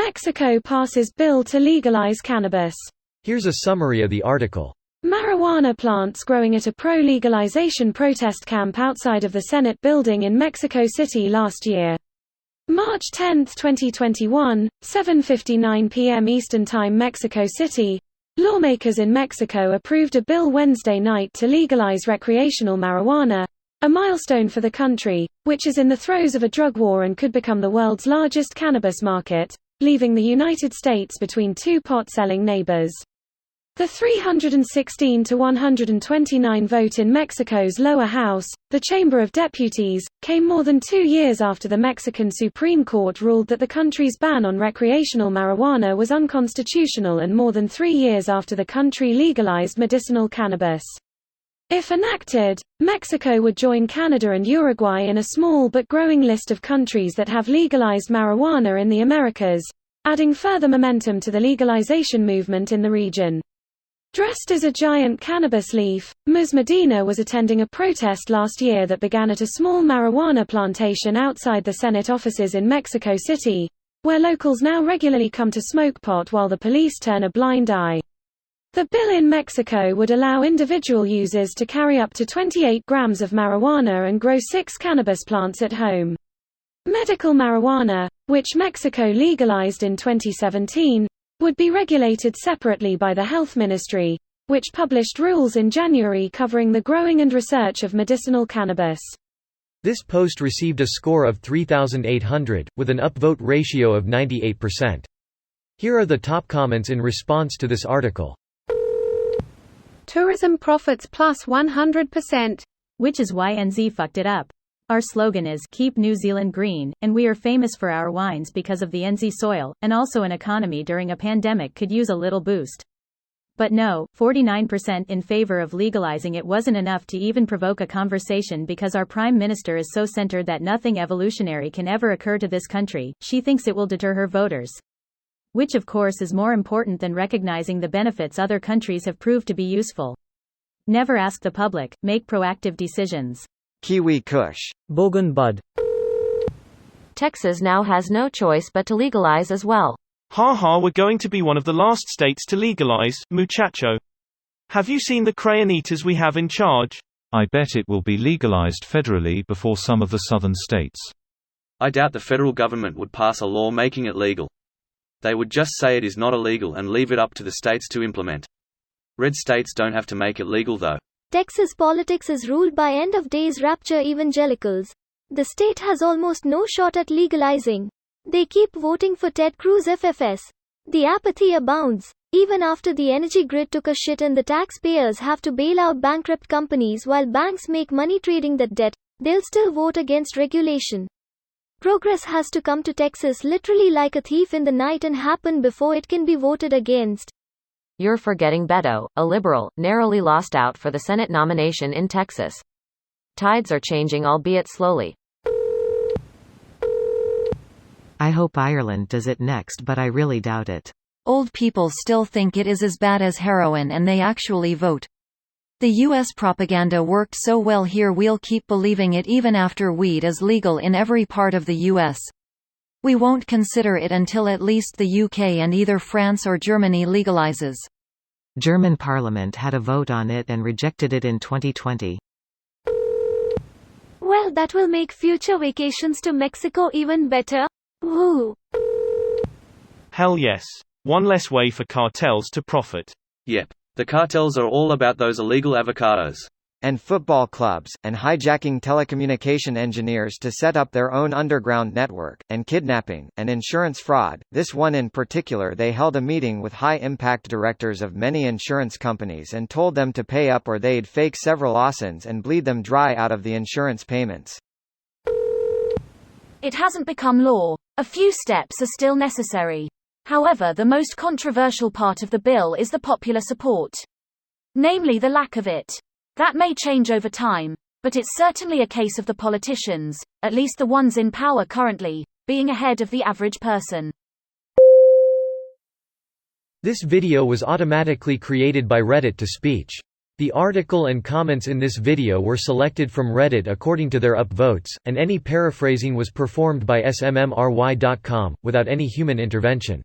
Mexico passes bill to legalize cannabis. Here's a summary of the article. Marijuana plants growing at a pro-legalization protest camp outside of the Senate building in Mexico City last year. March 10, 2021, 7:59 p.m. Eastern Time, Mexico City. Lawmakers in Mexico approved a bill Wednesday night to legalize recreational marijuana, a milestone for the country, which is in the throes of a drug war and could become the world's largest cannabis market, leaving the United States between two pot-selling neighbors. The 316 to 129 vote in Mexico's lower house, the Chamber of Deputies, came more than 2 years after the Mexican Supreme Court ruled that the country's ban on recreational marijuana was unconstitutional and more than 3 years after the country legalized medicinal cannabis. If enacted, Mexico would join Canada and Uruguay in a small but growing list of countries that have legalized marijuana in the Americas, adding further momentum to the legalization movement in the region. Dressed as a giant cannabis leaf, Ms. Medina was attending a protest last year that began at a small marijuana plantation outside the Senate offices in Mexico City, where locals now regularly come to smoke pot while the police turn a blind eye. The bill in Mexico would allow individual users to carry up to 28 grams of marijuana and grow 6 cannabis plants at home. Medical marijuana, which Mexico legalized in 2017, would be regulated separately by the Health Ministry, which published rules in January covering the growing and research of medicinal cannabis. This post received a score of 3,800, with an upvote ratio of 98%. Here are the top comments in response to this article. Tourism profits plus 100%. Which is why NZ fucked it up. Our slogan is, Keep New Zealand Green, and we are famous for our wines because of the NZ soil, and also an economy during a pandemic could use a little boost. But no, 49% in favor of legalizing it wasn't enough to even provoke a conversation because our Prime Minister is so centered that nothing evolutionary can ever occur to this country. She thinks it will deter her voters. Which of course is more important than recognizing the benefits other countries have proved to be useful. Never ask the public, make proactive decisions. Kiwi Kush. Bogan Bud. Texas now has no choice but to legalize as well. Ha, we're going to be one of the last states to legalize, muchacho. Have you seen the crayon eaters we have in charge? I bet it will be legalized federally before some of the southern states. I doubt the federal government would pass a law making it legal. They would just say it is not illegal and leave it up to the states to implement. Red states don't have to make it legal though. Texas politics is ruled by end-of-days rapture evangelicals. The state has almost no shot at legalizing. They keep voting for Ted Cruz FFS. The apathy abounds. Even after the energy grid took a shit and the taxpayers have to bail out bankrupt companies while banks make money trading that debt, they'll still vote against regulation. Progress has to come to Texas literally like a thief in the night and happen before it can be voted against. You're forgetting Beto, a liberal, narrowly lost out for the Senate nomination in Texas. Tides are changing, albeit slowly. I hope Ireland does it next, but I really doubt it. Old people still think it is as bad as heroin and they actually vote. The US propaganda worked so well here, we'll keep believing it even after weed is legal in every part of the US. We won't consider it until at least the UK and either France or Germany legalizes. German parliament had a vote on it and rejected it in 2020. Well, that will make future vacations to Mexico even better. Woo! Hell yes. One less way for cartels to profit. Yep. The cartels are all about those illegal avocados. And football clubs, and hijacking telecommunication engineers to set up their own underground network, and kidnapping, and insurance fraud. This one in particular, they held a meeting with high-impact directors of many insurance companies and told them to pay up or they'd fake several ASINs and bleed them dry out of the insurance payments. It hasn't become law. A few steps are still necessary. However, the most controversial part of the bill is the popular support. Namely, the lack of it. That may change over time, but it's certainly a case of the politicians, at least the ones in power currently, being ahead of the average person. This video was automatically created by Reddit to speech. The article and comments in this video were selected from Reddit according to their upvotes, and any paraphrasing was performed by smmry.com, without any human intervention.